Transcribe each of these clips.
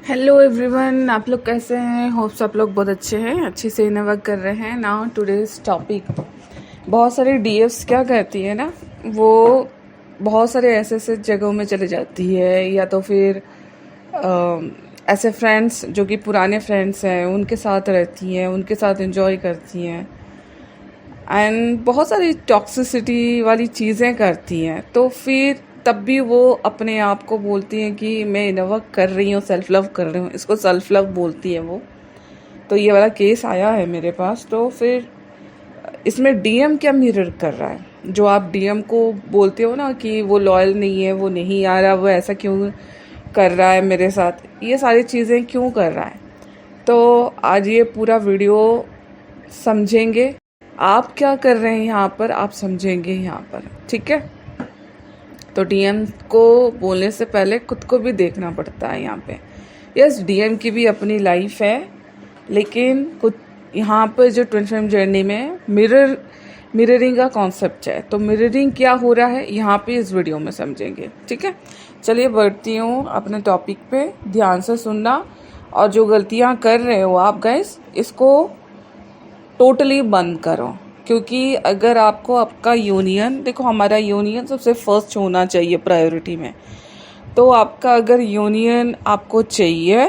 Hello everyone, आप लोग कैसे हैं? होप्स आप लोग बहुत अच्छे हैं, अच्छे से इन्हें कर रहे हैं। नाउ टुडेज टॉपिक, बहुत सारे डीएफ्स क्या कहती है ना, वो बहुत सारे ऐसे ऐसे जगहों में चले जाती है, या तो फिर ऐसे फ्रेंड्स जो कि पुराने फ्रेंड्स हैं उनके साथ रहती हैं, उनके साथ एंजॉय करती हैं एंड बहुत सारी टॉक्सिसिटी वाली चीज़ें करती हैं। तो फिर तब भी वो अपने आप को बोलती हैं कि मैं इनवर्क कर रही हूँ, सेल्फ लव कर रही हूँ, इसको सेल्फ लव बोलती है वो। तो ये वाला केस आया है मेरे पास। तो फिर इसमें डीएम क्या मिरर कर रहा है? जो आप डीएम को बोलते हो ना कि वो लॉयल नहीं है, वो नहीं आ रहा, वो ऐसा क्यों कर रहा है मेरे साथ, ये सारी चीज़ें क्यों कर रहा है, तो आज ये पूरा वीडियो समझेंगे। आप क्या कर रहे हैं यहाँ पर, आप समझेंगे यहाँ पर, ठीक है? तो डीएम को बोलने से पहले खुद को भी देखना पड़ता है यहाँ पे। यस, डीएम की भी अपनी लाइफ है, लेकिन कुछ यहाँ पर जो ट्विन फ्लेम जर्नी में मिररिंग का कॉन्सेप्ट है। तो मिररिंग क्या हो रहा है यहाँ पे इस वीडियो में समझेंगे, ठीक है? चलिए बढ़ती हूँ अपने टॉपिक पे, ध्यान से सुनना। और जो गलतियाँ कर रहे हो आप गाइस, इसको टोटली बंद करो। क्योंकि अगर आपको आपका यूनियन, देखो हमारा यूनियन सबसे फर्स्ट होना चाहिए प्रायोरिटी में। तो आपका अगर यूनियन आपको चाहिए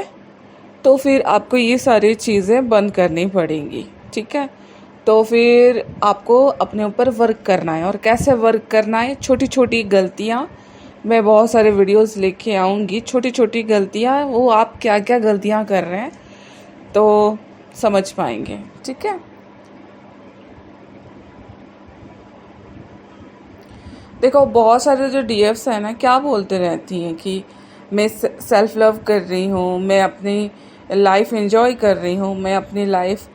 तो फिर आपको ये सारी चीज़ें बंद करनी पड़ेंगी, ठीक है? तो फिर आपको अपने ऊपर वर्क करना है। और कैसे वर्क करना है? छोटी छोटी गलतियाँ, मैं बहुत सारे वीडियोस लेके आऊँगी। छोटी छोटी गलतियाँ, वो आप क्या क्या गलतियाँ कर रहे हैं तो समझ पाएंगे, ठीक है? देखो बहुत सारे जो डीएफ्स हैं ना, क्या बोलते रहती हैं कि मैं सेल्फ लव कर रही हूँ, मैं अपनी लाइफ एंजॉय कर रही हूँ, मैं अपनी लाइफ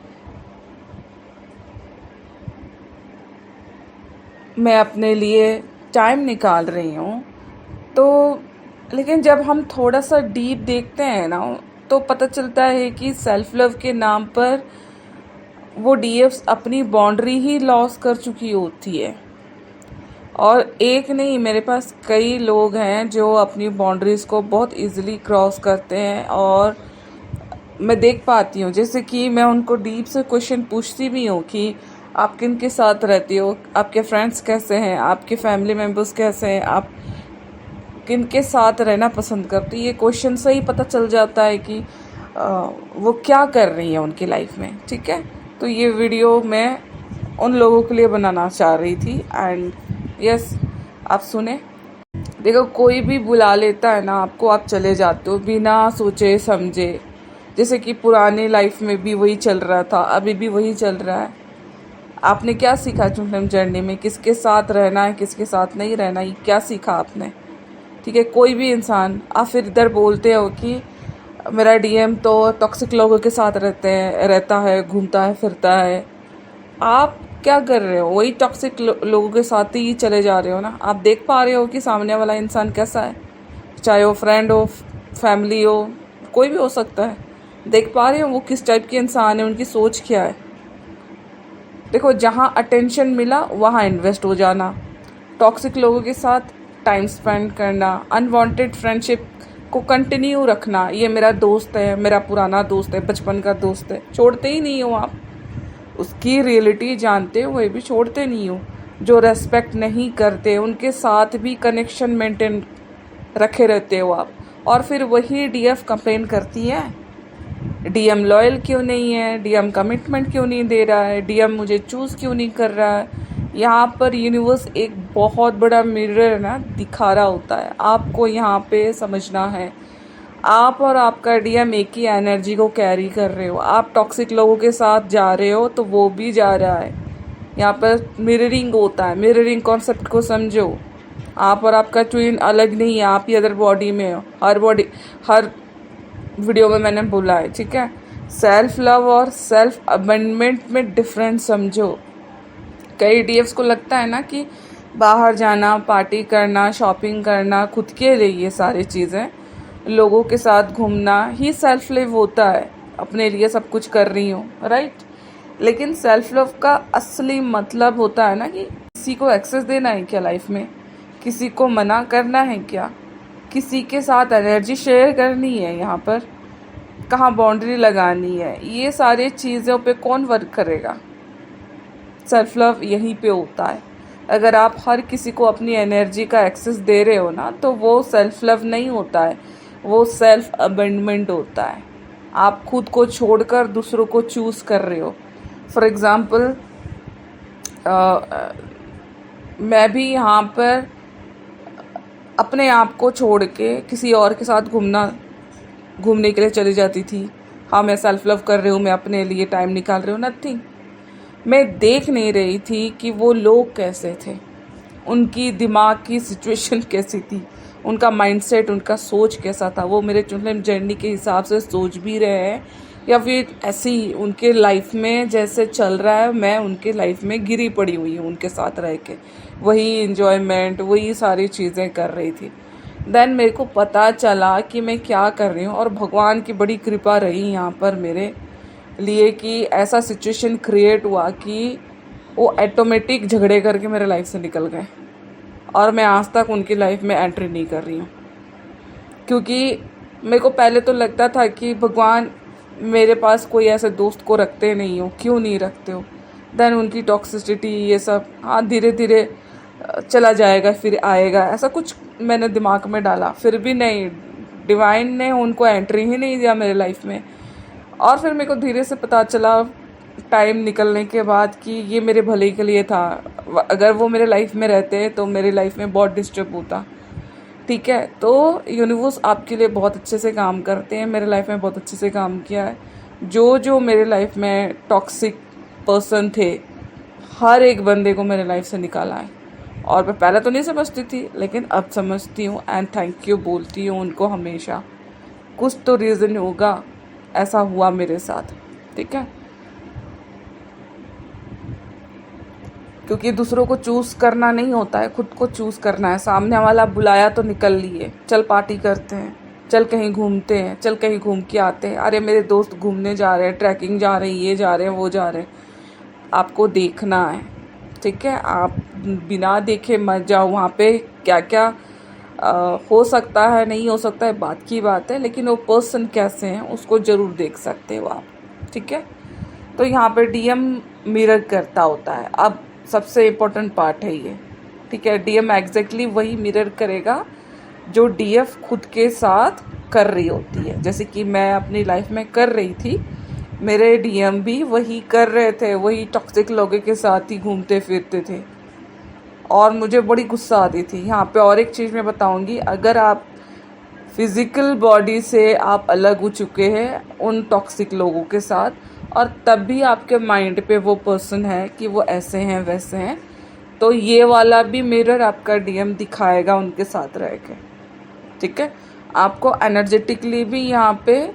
मैं अपने लिए टाइम निकाल रही हूँ। तो लेकिन जब हम थोड़ा सा डीप देखते हैं ना, तो पता चलता है कि सेल्फ लव के नाम पर वो डीएफ्स अपनी बाउंड्री ही लॉस कर चुकी होती है। और एक नहीं, मेरे पास कई लोग हैं जो अपनी बाउंड्रीज़ को बहुत इजीली क्रॉस करते हैं। और मैं देख पाती हूँ, जैसे कि मैं उनको डीप से क्वेश्चन पूछती भी हूँ कि आप किन के साथ रहती हो, आपके फ्रेंड्स कैसे हैं, आपके फैमिली मेम्बर्स कैसे हैं, आप किन के साथ रहना पसंद करती। ये क्वेश्चन से ही पता चल जाता है कि वो क्या कर रही है उनकी लाइफ में, ठीक है? तो ये वीडियो मैं उन लोगों के लिए बनाना चाह रही थी। एंड यस, आप सुने। देखो कोई भी बुला लेता है ना आपको, आप चले जाते हो बिना सोचे समझे। जैसे कि पुरानी लाइफ में भी वही चल रहा था, अभी भी वही चल रहा है। आपने क्या सीखा ट्विन जर्नी में? किसके साथ रहना है, किसके साथ नहीं रहना, ये क्या सीखा आपने? ठीक है, कोई भी इंसान, आप फिर इधर बोलते हो कि मेरा डीएम तो टॉक्सिक लोगों के साथ रहता है, घूमता है, फिरता है। आप क्या कर रहे हो? वही टॉक्सिक लोगों के साथ ही चले जा रहे हो ना। आप देख पा रहे हो कि सामने वाला इंसान कैसा है, चाहे वो फ्रेंड हो, फैमिली हो, कोई भी हो सकता है। देख पा रहे हो वो किस टाइप के इंसान है, उनकी सोच क्या है। देखो जहाँ अटेंशन मिला वहाँ इन्वेस्ट हो जाना, टॉक्सिक लोगों के साथ टाइम स्पेंड करना, अनवांटेड फ्रेंडशिप को कंटिन्यू रखना। ये मेरा दोस्त है, मेरा पुराना दोस्त है, बचपन का दोस्त है, छोड़ते ही नहीं हो आप। उसकी रियलिटी जानते हुए भी छोड़ते नहीं हो। जो रेस्पेक्ट नहीं करते उनके साथ भी कनेक्शन मेंटेन रखे रहते हो आप। और फिर वही डीएफ कंप्लेन करती है, डीएम लॉयल क्यों नहीं है, डीएम कमिटमेंट क्यों नहीं दे रहा है, डीएम मुझे चूज़ क्यों नहीं कर रहा है। यहाँ पर यूनिवर्स एक बहुत बड़ा मिरर ना दिखा रहा होता है, आपको यहाँ पे समझना है। आप और आपका डीएम एक ही एनर्जी को कैरी कर रहे हो। आप टॉक्सिक लोगों के साथ जा रहे हो तो वो भी जा रहा है। यहाँ पर मिररिंग होता है, मिररिंग कॉन्सेप्ट को समझो। आप और आपका ट्विन अलग नहीं है, आप ही अदर बॉडी में हो। हर वीडियो में मैंने बोला है, ठीक है? सेल्फ लव और सेल्फ अबेंडमेंट में डिफरेंस समझो। कई डीएफ्स को लगता है ना कि बाहर जाना, पार्टी करना, शॉपिंग करना, खुद के लिए ये सारी चीज़ें, लोगों के साथ घूमना ही सेल्फ लव होता है। अपने लिए सब कुछ कर रही हूँ, राइट? लेकिन सेल्फ लव का असली मतलब होता है ना कि किसी को एक्सेस देना है क्या लाइफ में, किसी को मना करना है क्या, किसी के साथ एनर्जी शेयर करनी है यहाँ पर। कहाँ बाउंड्री लगानी है, ये सारी चीज़ों पे कौन वर्क करेगा? सेल्फ लव यहीं पे होता है। अगर आप हर किसी को अपनी एनर्जी का एक्सेस दे रहे हो ना, तो वो सेल्फ लव नहीं होता है, वो सेल्फ अबेंडमेंट होता है। आप खुद को छोड़कर दूसरों को चूज़ कर रहे हो। फॉर एग्ज़ाम्पल, मैं भी यहाँ पर अपने आप को छोड़ के किसी और के साथ घूमने के लिए चली जाती थी। हाँ, मैं सेल्फ लव कर रही हूँ, मैं अपने लिए टाइम निकाल रही हूँ, नथिंग। मैं देख नहीं रही थी कि वो लोग कैसे थे, उनकी दिमाग की सिचुएशन कैसी थी, उनका माइंडसेट, उनका सोच कैसा था। वो मेरे जर्नी के हिसाब से सोच भी रहे हैं या फिर ऐसे ही उनके लाइफ में जैसे चल रहा है, मैं उनके लाइफ में गिरी पड़ी हुई हूँ उनके साथ रह के, वही इन्जॉयमेंट, वही सारी चीज़ें कर रही थी। देन मेरे को पता चला कि मैं क्या कर रही हूँ, और भगवान की बड़ी कृपा रही यहाँ पर मेरे लिए कि ऐसा सिचुएशन क्रिएट हुआ कि वो ऑटोमेटिक झगड़े करके मेरे लाइफ से निकल गए, और मैं आज तक उनकी लाइफ में एंट्री नहीं कर रही हूँ। क्योंकि मेरे को पहले तो लगता था कि भगवान मेरे पास कोई ऐसे दोस्त को रखते नहीं हो, क्यों नहीं रखते हो। देन उनकी टॉक्सिसिटी, ये सब, हाँ धीरे धीरे चला जाएगा फिर आएगा, ऐसा कुछ मैंने दिमाग में डाला। फिर भी नहीं, डिवाइन ने उनको एंट्री ही नहीं दिया मेरे लाइफ में। और फिर मेरे को धीरे से पता चला टाइम निकलने के बाद कि ये मेरे भले के लिए था। अगर वो मेरे लाइफ में रहते तो मेरी लाइफ में बहुत डिस्टर्ब होता। ठीक है, तो यूनिवर्स आपके लिए बहुत अच्छे से काम करते हैं, मेरे लाइफ में बहुत अच्छे से काम किया है। जो मेरे लाइफ में टॉक्सिक पर्सन थे, हर एक बंदे को मेरे लाइफ से निकाला है। और मैं पहले तो नहीं समझती थी, लेकिन अब समझती हूँ, एंड थैंक यू बोलती हूँ उनको हमेशा। कुछ तो रीज़न होगा ऐसा हुआ मेरे साथ, ठीक है। क्योंकि दूसरों को चूज़ करना नहीं होता है, खुद को चूज़ करना है। सामने वाला बुलाया तो निकल लिए, चल पार्टी करते हैं, चल कहीं घूमते हैं, चल कहीं घूम के आते हैं। अरे मेरे दोस्त घूमने जा रहे हैं, ट्रैकिंग जा रहे हैं, ये जा रहे हैं, वो जा रहे हैं। आपको देखना है, ठीक है। आप बिना देखे मत जाओ वहाँ पे। क्या क्या हो सकता है, नहीं हो सकता है, बात की बात है, लेकिन वो पर्सन कैसे हैं उसको ज़रूर देख सकते हो आप, ठीक है। तो यहाँ पे डीएम मिरर करता होता है। अब सबसे इम्पोर्टेंट पार्ट है ये, ठीक है। डीएम एग्जैक्टली वही मिरर करेगा जो डीएफ खुद के साथ कर रही होती है। जैसे कि मैं अपनी लाइफ में कर रही थी, मेरे डीएम भी वही कर रहे थे, वही टॉक्सिक लोगों के साथ ही घूमते फिरते थे, और मुझे बड़ी गुस्सा आती थी। यहाँ पे और एक चीज़ मैं बताऊँगी, अगर आप फिज़िकल बॉडी से आप अलग हो चुके हैं उन टॉक्सिक लोगों के साथ, और तब भी आपके माइंड पे वो पर्सन है कि वो ऐसे हैं वैसे हैं, तो ये वाला भी मिरर आपका डीएम दिखाएगा उनके साथ रह के, ठीक है। आपको एनर्जेटिकली भी यहाँ पे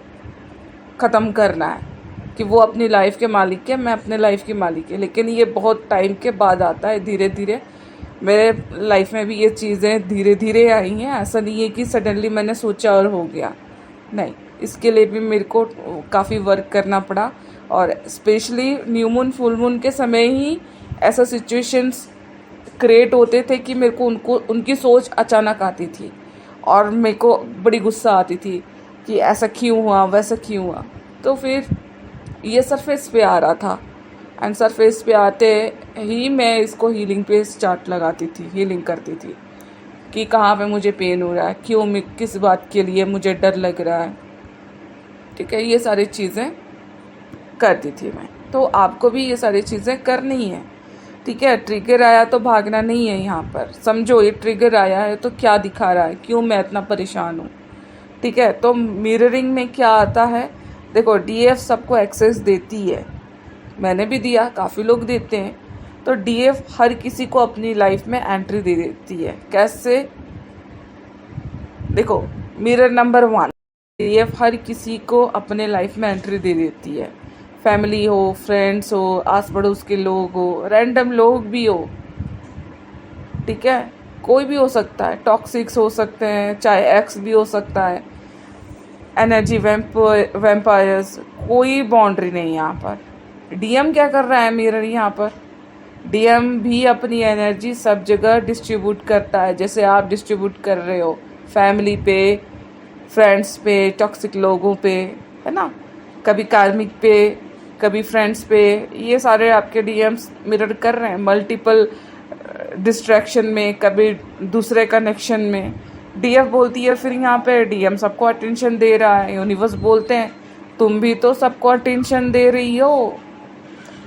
ख़त्म करना है कि वो अपनी लाइफ के मालिक है, मैं अपने लाइफ की मालिक है। लेकिन ये बहुत टाइम के बाद आता है, धीरे धीरे। मेरे लाइफ में भी ये चीज़ें धीरे धीरे आई हैं, ऐसा नहीं है कि सडनली मैंने सोचा और हो गया, नहीं। इसके लिए भी मेरे को काफ़ी वर्क करना पड़ा, और specially new moon, full moon के समय ही ऐसा सिचुएशंस क्रिएट होते थे कि मेरे को उनकी सोच अचानक आती थी, और मेरे को बड़ी गुस्सा आती थी कि ऐसा क्यों हुआ, वैसा क्यों हुआ। तो फिर ये सरफेस पे आ रहा था, एंड सरफेस पे आते ही मैं इसको हीलिंग पे स्टार्ट लगाती थी, हीलिंग करती थी कि कहाँ पे मुझे पेन हो रहा है, क्यों, मैं किस बात के लिए मुझे डर लग रहा है, ठीक है। ये सारी चीज़ें करती थी मैं। तो आपको भी ये सारी चीज़ें करनी है, ठीक है। ट्रिगर आया तो भागना नहीं है। यहाँ पर समझो ये ट्रिगर आया है तो क्या दिखा रहा है, क्यों मैं इतना परेशान हूँ, ठीक है। तो मिररिंग में क्या आता है, देखो डीएफ सबको एक्सेस देती है, मैंने भी दिया, काफ़ी लोग देते हैं। तो डीएफ हर किसी को अपनी लाइफ में एंट्री दे देती है। कैसे, देखो मिरर नंबर 1, डीएफ हर किसी को अपने लाइफ में एंट्री दे देती है। फैमिली हो, फ्रेंड्स हो, आस पड़ोस के लोग हो, रैंडम लोग भी हो, ठीक है। कोई भी हो सकता है, टॉक्सिक्स हो सकते हैं, चाहे एक्स भी हो सकता है, एनर्जी वैम्पायर्स, कोई बाउंड्री नहीं यहाँ पर। डीएम क्या कर रहा है मिरर यहाँ पर, डीएम भी अपनी एनर्जी सब जगह डिस्ट्रीब्यूट करता है, जैसे आप डिस्ट्रीब्यूट कर रहे हो फैमिली पे, फ्रेंड्स पे, टॉक्सिक लोगों पे, है ना, कभी कार्मिक पे, कभी फ्रेंड्स पे, ये सारे आपके डीएम्स मिरर कर रहे हैं मल्टीपल डिस्ट्रैक्शन में, कभी दूसरे कनेक्शन में। डीएफ बोलती है फिर यहाँ पे डीएम सबको अटेंशन दे रहा है, यूनिवर्स बोलते हैं तुम भी तो सबको अटेंशन दे रही हो।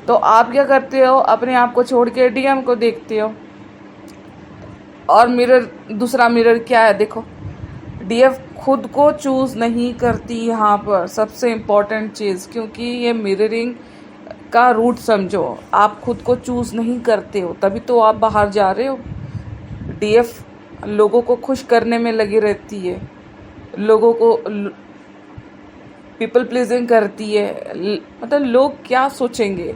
तो आप क्या करते हो, अपने आप को छोड़ के डीएम को देखते हो। और मिरर, दूसरा मिरर क्या है देखो, डीएफ खुद को चूज नहीं करती यहाँ पर, सबसे इम्पोर्टेंट चीज़, क्योंकि ये मिररिंग का रूट समझो, आप खुद को चूज नहीं करते हो तभी तो आप बाहर जा रहे हो। डीएफ लोगों को खुश करने में लगी रहती है, लोगों को पीपल प्लीजिंग करती है, मतलब लोग क्या सोचेंगे,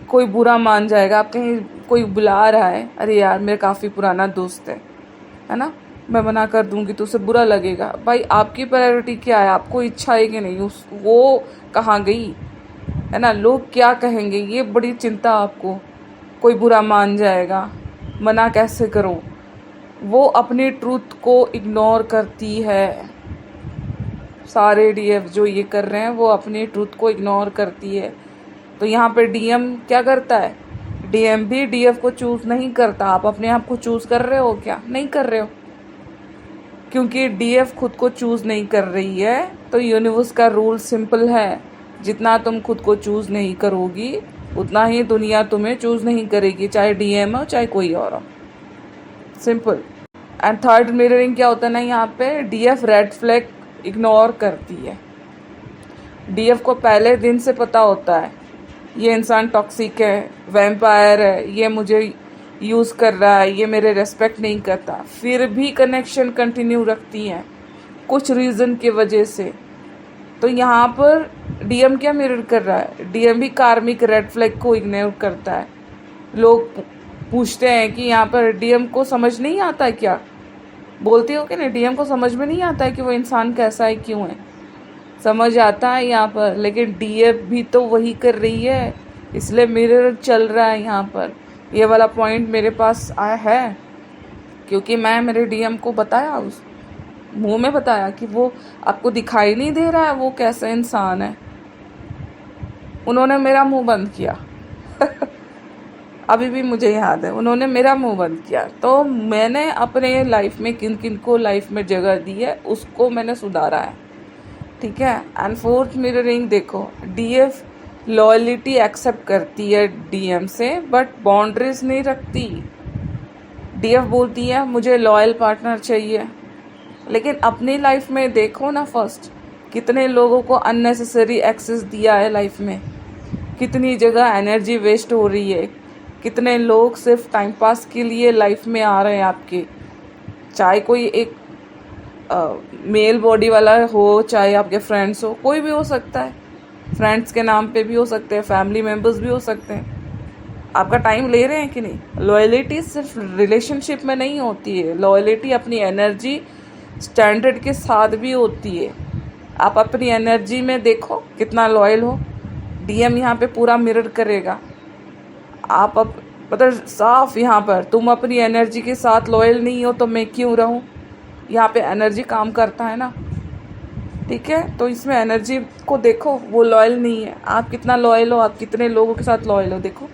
कोई बुरा मान जाएगा, आप कहीं कोई बुला रहा है, अरे यार मेरा काफ़ी पुराना दोस्त है ना, मैं मना कर दूंगी तो उसे बुरा लगेगा। भाई आपकी प्रायोरिटी क्या है, आपको इच्छा है कि नहीं, उस वो कहाँ गई, है ना, लोग क्या कहेंगे ये बड़ी चिंता आपको, कोई बुरा मान जाएगा, मना कैसे करूं, वो अपनी ट्रूथ को इग्नोर करती है। सारे डीएफ जो ये कर रहे हैं वो अपनी ट्रूथ को इग्नोर करती है। तो यहाँ पे डीएम क्या करता है, डीएम भी डीएफ को चूज नहीं करता। आप अपने आप को चूज कर रहे हो क्या, नहीं कर रहे हो, क्योंकि डीएफ खुद को चूज नहीं कर रही है। तो यूनिवर्स का रूल सिंपल है, जितना तुम खुद को चूज नहीं करोगी उतना ही दुनिया तुम्हें चूज नहीं करेगी, चाहे डीएम हो चाहे कोई और हो, सिंपल। एंड थर्ड मिररिंग क्या होता है ना, यहाँ पे डीएफ रेड फ्लैग इग्नोर करती है। डीएफ को पहले दिन से पता होता है ये इंसान टॉक्सिक है, वैम्पायर है, ये मुझे यूज़ कर रहा है, ये मेरे रेस्पेक्ट नहीं करता, फिर भी कनेक्शन कंटिन्यू रखती हैं कुछ रीज़न की वजह से। तो यहाँ पर डीएम क्या मिरर कर रहा है, डीएम भी कार्मिक रेड फ्लैग को इग्नोर करता है। लोग पूछते हैं कि यहाँ पर डीएम को समझ नहीं आता है क्या, बोलते हो कि नहीं, डीएम को समझ में नहीं आता है कि वो इंसान कैसा है, क्यों है, समझ आता है यहाँ पर, लेकिन डीएफ भी तो वही कर रही है, इसलिए मिरर चल रहा है यहाँ पर। ये वाला पॉइंट मेरे पास आया है क्योंकि मैं मेरे डीएम को बताया, उस मुंह में बताया कि वो आपको दिखाई नहीं दे रहा है वो कैसा इंसान है, उन्होंने मेरा मुंह बंद किया अभी भी मुझे याद है, उन्होंने मेरा मुंह बंद किया। तो मैंने अपने लाइफ में किन किन को लाइफ में जगह दी है उसको मैंने सुधारा है, ठीक है। एंड फोर्थ मिररिंग देखो, डीएफ लॉयलिटी एक्सेप्ट करती है डीएम से बट बाउंड्रीज नहीं रखती। डीएफ बोलती है मुझे लॉयल पार्टनर चाहिए, लेकिन अपनी लाइफ में देखो ना, फर्स्ट कितने लोगों को अननेसेसरी एक्सेस दिया है लाइफ में, कितनी जगह एनर्जी वेस्ट हो रही है, कितने लोग सिर्फ टाइम पास के लिए लाइफ में आ रहे हैं आपके, चाहे कोई एक मेल बॉडी वाला हो, चाहे आपके फ्रेंड्स हो, कोई भी हो सकता है, फ्रेंड्स के नाम पे भी हो सकते हैं, फैमिली मेम्बर्स भी हो सकते हैं, आपका टाइम ले रहे हैं कि नहीं। लॉयलिटी सिर्फ रिलेशनशिप में नहीं होती है, लॉयलिटी अपनी एनर्जी स्टैंडर्ड के साथ भी होती है। आप अपनी एनर्जी में देखो कितना लॉयल हो, डीएम यहाँ पे पूरा मिरर करेगा। आप अब मतलब साफ यहाँ पर तुम अपनी एनर्जी के साथ लॉयल नहीं हो तो मैं क्यों रहूँ, यहाँ पे एनर्जी काम करता है ना, ठीक है। तो इसमें एनर्जी को देखो, वो लॉयल नहीं है, आप कितना लॉयल हो, आप कितने लोगों के साथ लॉयल हो, देखो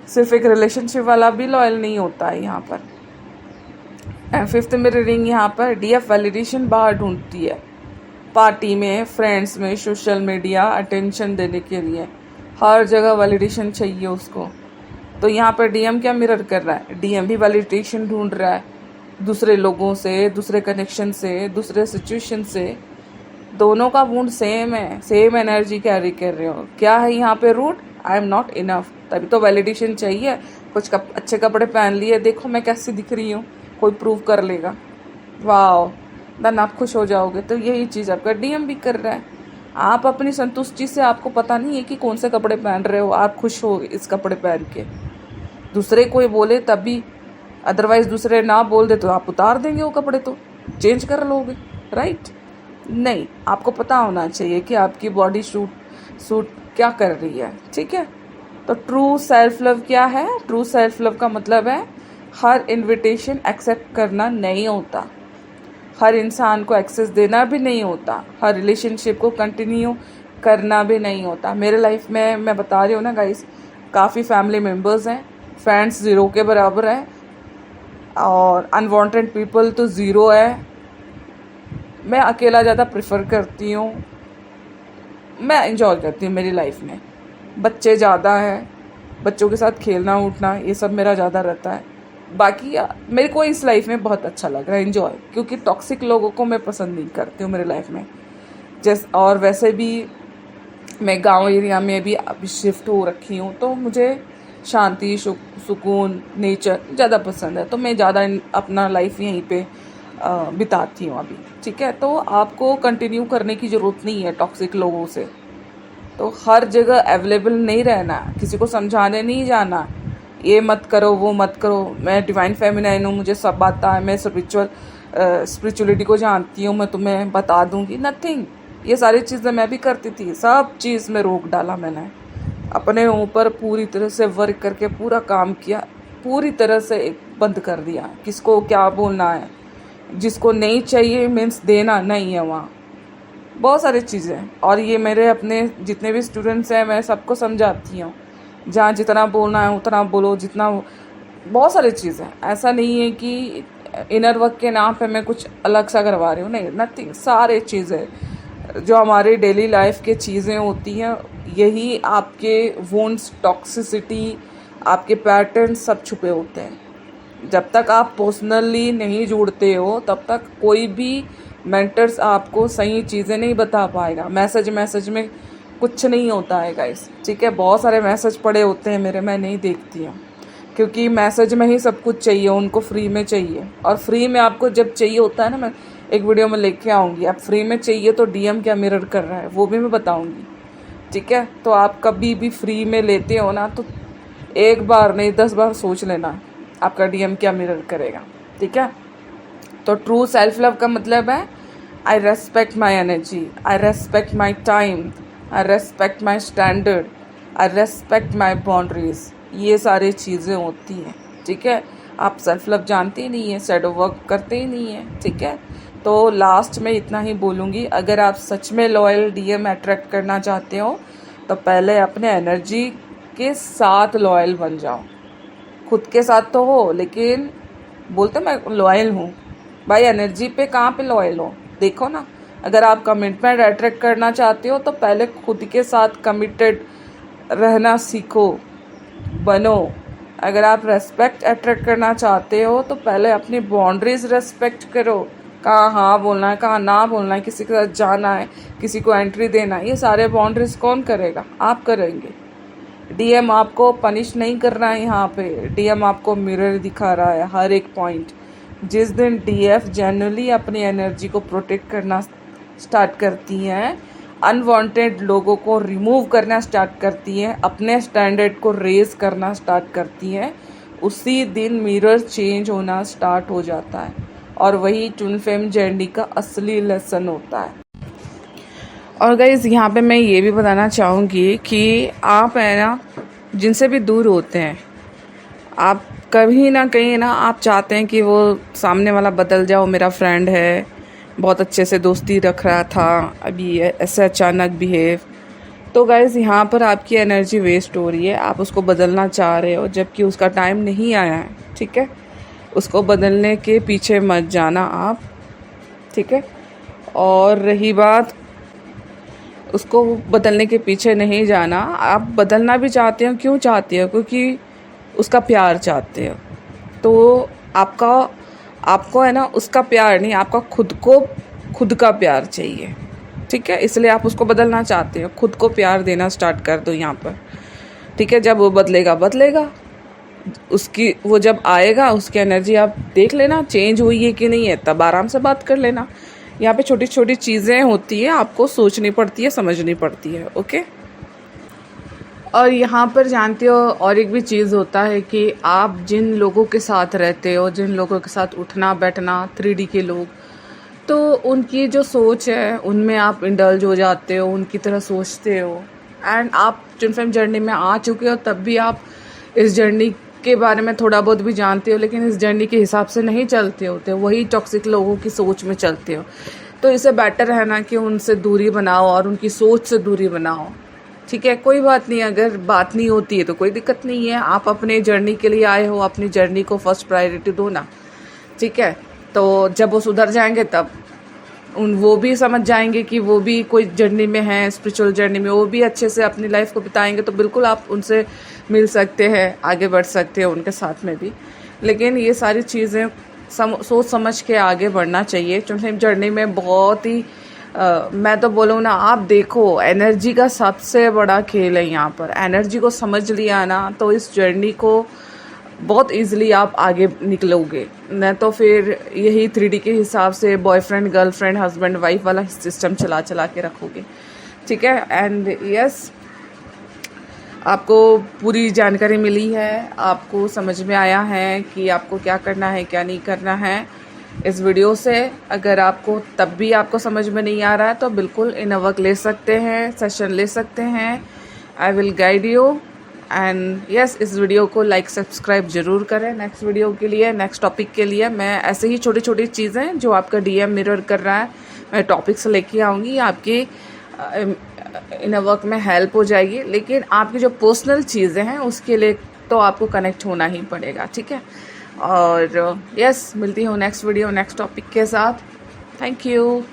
सिर्फ एक रिलेशनशिप वाला भी लॉयल नहीं होता है यहाँ पर। एंड फिफ्थ मिररिंग यहाँ पर डीएफ वैलिडेशन बाहर ढूंढती है, पार्टी में, फ्रेंड्स में, सोशल मीडिया, अटेंशन देने के लिए, हर जगह वैलिडेशन चाहिए उसको। तो यहाँ पर डीएम क्या मिरर कर रहा है, डीएम भी वैलिडेशन ढूंढ रहा है दूसरे लोगों से, दूसरे कनेक्शन से, दूसरे सिचुएशन से। दोनों का वुंड सेम है, सेम एनर्जी कैरी कर रहे हो। क्या है यहाँ पे root, I am not enough, तभी तो वैलिडेशन चाहिए। कुछ अच्छे कपड़े पहन लिए, देखो मैं कैसी दिख रही हूँ, कोई प्रूव कर लेगा, वाह, देन आप खुश हो जाओगे। तो यही चीज़ आपका डीएम भी कर रहा है। आप अपनी संतुष्टि से, आपको पता नहीं है कि कौन से कपड़े पहन रहे हो, आप खुश हो इस कपड़े पहन के, दूसरे कोई बोले तभी, अदरवाइज दूसरे ना बोल दे तो आप उतार देंगे वो कपड़े, तो चेंज कर लोगे, राइट। नहीं, आपको पता होना चाहिए कि आपकी बॉडी सूट क्या कर रही है, ठीक है। तो ट्रू सेल्फ लव क्या है, ट्रू सेल्फ लव का मतलब है हर इनविटेशन एक्सेप्ट करना नहीं होता, हर इंसान को एक्सेस देना भी नहीं होता, हर रिलेशनशिप को कंटिन्यू करना भी नहीं होता। मेरे लाइफ में मैं बता रही हूँ ना गाइस, काफ़ी फैमिली मेम्बर्स हैं, फ्रेंड्स ज़ीरो के बराबर हैं, और अनवांटेड पीपल तो ज़ीरो है। मैं अकेला ज़्यादा प्रेफर करती हूँ, मैं इंजॉय करती हूँ मेरी लाइफ में। बच्चे ज़्यादा हैं, बच्चों के साथ खेलना उठना ये सब मेरा ज़्यादा रहता है। बाकी मेरे को इस लाइफ में बहुत अच्छा लग रहा है इंजॉय, क्योंकि टॉक्सिक लोगों को मैं पसंद नहीं करती हूँ मेरी लाइफ में। और वैसे भी मैं गांव एरिया में भी अभी शिफ्ट हो रखी हूँ, तो मुझे शांति सुकून नेचर ज़्यादा पसंद है, तो मैं ज़्यादा अपना लाइफ यहीं पे बिताती हूँ अभी। ठीक है, तो आपको कंटिन्यू करने की ज़रूरत नहीं है टॉक्सिक लोगों से। तो हर जगह अवेलेबल नहीं रहना, किसी को समझाने नहीं जाना, ये मत करो वो मत करो। मैं डिवाइन फेमिनाइन हूँ, मुझे सब आता है, मैं स्पिरिचुअलिटी को जानती हूँ, मैं तुम्हें बता दूंगी, नथिंग। ये सारी चीज़ें मैं भी करती थी, सब चीज़ में रोक डाला मैंने, अपने ऊपर पूरी तरह से वर्क करके पूरा काम किया, पूरी तरह से बंद कर दिया किसको क्या बोलना है। जिसको नहीं चाहिए मीन्स देना नहीं है वहाँ, बहुत सारी चीज़ें। और ये मेरे अपने जितने भी स्टूडेंट्स हैं मैं सबको समझाती हूँ, जहाँ जितना बोलना है उतना बोलो, जितना। बहुत सारी चीज़ें, ऐसा नहीं है कि इनर वर्क के नाम पे मैं कुछ अलग सा करवा रही हूँ, नहीं, नथिंग। सारे चीज़ें जो हमारी डेली लाइफ के चीज़ें होती हैं, यही आपके वोन्स, टॉक्सिसिटी, आपके पैटर्न सब छुपे होते हैं। जब तक आप पर्सनली नहीं जुड़ते हो तब तक कोई भी मेंटर्स आपको सही चीज़ें नहीं बता पाएगा। मैसेज में कुछ नहीं होता है गाइस, ठीक है। बहुत सारे मैसेज पड़े होते हैं मेरे, मैं नहीं देखती हूँ, क्योंकि मैसेज में ही सब कुछ चाहिए, उनको फ्री में चाहिए। और फ्री में आपको जब चाहिए होता है ना, मैं एक वीडियो में लेके आऊँगी, आप फ्री में चाहिए तो डीएम क्या मिरर कर रहा है वो भी मैं बताऊँगी, ठीक है। तो आप कभी भी फ्री में लेते हो ना, तो एक बार नहीं 10 बार सोच लेना आपका डीएम क्या मिरर करेगा, ठीक है। तो ट्रू सेल्फ लव का मतलब है आई respect my energy, I respect my time, I respect my standard, I respect my boundaries. ये सारी चीज़ें होती हैं, ठीक है। आप सेल्फ लव जानते ही नहीं है, शैडो वर्क करते ही नहीं है, ठीक है। तो लास्ट में इतना ही बोलूँगी, अगर आप सच में लॉयल डीएम अट्रैक्ट करना चाहते हो तो पहले अपने एनर्जी के साथ लॉयल बन जाओ। खुद के साथ तो हो, लेकिन बोलते मैं लॉयल हूँ, भाई एनर्जी पे कहाँ पे लॉयल हो, देखो ना। अगर आप कमिटमेंट अट्रैक्ट करना चाहते हो तो पहले खुद के साथ कमिटेड रहना सीखो, बनो। अगर आप रेस्पेक्ट अट्रैक्ट करना चाहते हो तो पहले अपनी बाउंड्रीज रेस्पेक्ट करो, कहाँ हाँ बोलना है, कहाँ ना बोलना है, किसी के साथ जाना है, किसी को एंट्री देना है, ये सारे बाउंड्रीज कौन करेगा, आप करेंगे। डीएम आपको पनिश नहीं कर रहा है यहाँ पे, डीएम आपको मिरर दिखा रहा है हर एक पॉइंट। जिस दिन डीएफ जेन्युइनली अपनी एनर्जी को प्रोटेक्ट करना स्टार्ट करती हैं, अनवांटेड लोगों को रिमूव करना स्टार्ट करती हैं, अपने स्टैंडर्ड को रेज करना स्टार्ट करती हैं, उसी दिन मिरर चेंज होना स्टार्ट हो जाता है। और वही ट्विन फ्लेम जर्नी का असली लेसन होता है। और गाइज यहाँ पे मैं ये भी बताना चाहूँगी कि आप है ना, जिनसे भी दूर होते हैं, आप कभी ना कहीं ना आप चाहते हैं कि वो सामने वाला बदल जाओ। मेरा फ्रेंड है, बहुत अच्छे से दोस्ती रख रहा था, अभी ऐसे अचानक बिहेव, तो गाइज यहाँ पर आपकी एनर्जी वेस्ट हो रही है। आप उसको बदलना चाह रहे हो जबकि उसका टाइम नहीं आया है, ठीक है। उसको बदलने के पीछे मत जाना आप, ठीक है। और रही बात, उसको बदलने के पीछे नहीं जाना, आप बदलना भी चाहते हो, क्यों चाहते हो, क्योंकि उसका प्यार चाहते हो। तो आपको है ना उसका प्यार नहीं, आपका खुद का प्यार चाहिए, ठीक है। इसलिए आप उसको बदलना चाहते हो, खुद को प्यार देना स्टार्ट कर दो यहाँ पर, ठीक है। जब वो बदलेगा, वो जब आएगा, उसकी एनर्जी आप देख लेना चेंज हुई है कि नहीं है, तब आराम से बात कर लेना। यहाँ पे छोटी छोटी चीज़ें होती है, आपको सोचनी पड़ती है, समझनी पड़ती है, ओके। और यहाँ पर जानते हो और एक भी चीज़ होता है कि आप जिन लोगों के साथ रहते हो, जिन लोगों के साथ उठना बैठना 3D के लोग, तो उनकी जो सोच है उनमें आप इंडल्ज हो जाते हो, उनकी तरह सोचते हो। एंड आप ट्विन फ्लेम जर्नी में आ चुके हो, तब भी आप इस जर्नी के बारे में थोड़ा बहुत भी जानते हो लेकिन इस जर्नी के हिसाब से नहीं चलते होते, वही टॉक्सिक लोगों की सोच में चलते हो, तो इससे बेटर है ना कि उनसे दूरी बनाओ और उनकी सोच से दूरी बनाओ। ठीक है, कोई बात नहीं, अगर बात नहीं होती है तो कोई दिक्कत नहीं है। आप अपने जर्नी के लिए आए हो, अपनी जर्नी को फर्स्ट प्रायोरिटी दो ना। ठीक है, तो जब वो सुधर जाएंगे तब वो भी समझ जाएंगे कि वो भी कोई जर्नी में है, स्पिरिचुअल जर्नी में, वो भी अच्छे से अपनी लाइफ को बिताएंगे, तो बिल्कुल आप उनसे मिल सकते हैं, आगे बढ़ सकते हैं उनके साथ में भी। लेकिन ये सारी चीज़ें सोच समझ के आगे बढ़ना चाहिए, क्योंकि जर्नी में बहुत ही मैं तो बोलूँ ना, आप देखो एनर्जी का सबसे बड़ा खेल है यहाँ पर। एनर्जी को समझ लिया ना तो इस जर्नी को बहुत इजीली आप आगे निकलोगे, न तो फिर यही 3D के हिसाब से बॉयफ्रेंड गर्लफ्रेंड हस्बैंड वाइफ वाला सिस्टम चला के रखोगे। ठीक है, एंड यस, आपको पूरी जानकारी मिली है, आपको समझ में आया है कि आपको क्या करना है क्या नहीं करना है इस वीडियो से। अगर आपको तब भी आपको समझ में नहीं आ रहा है तो बिल्कुल इनर वर्क ले सकते हैं, सेशन ले सकते हैं। I will guide you and yes, इस वीडियो को लाइक सब्सक्राइब ज़रूर करें। नेक्स्ट वीडियो के लिए, नेक्स्ट टॉपिक के लिए मैं ऐसे ही छोटी छोटी चीज़ें जो आपका DM मिरर कर रहा है, मैं टॉपिक्स लेके आऊँगी, आपकी इनर वर्क में हेल्प हो जाएगी। लेकिन आपकी जो पर्सनल चीज़ें हैं उसके लिए तो आपको कनेक्ट होना ही पड़ेगा। ठीक है, और यस, मिलती हूँ नेक्स्ट वीडियो नेक्स्ट टॉपिक के साथ। Thank you.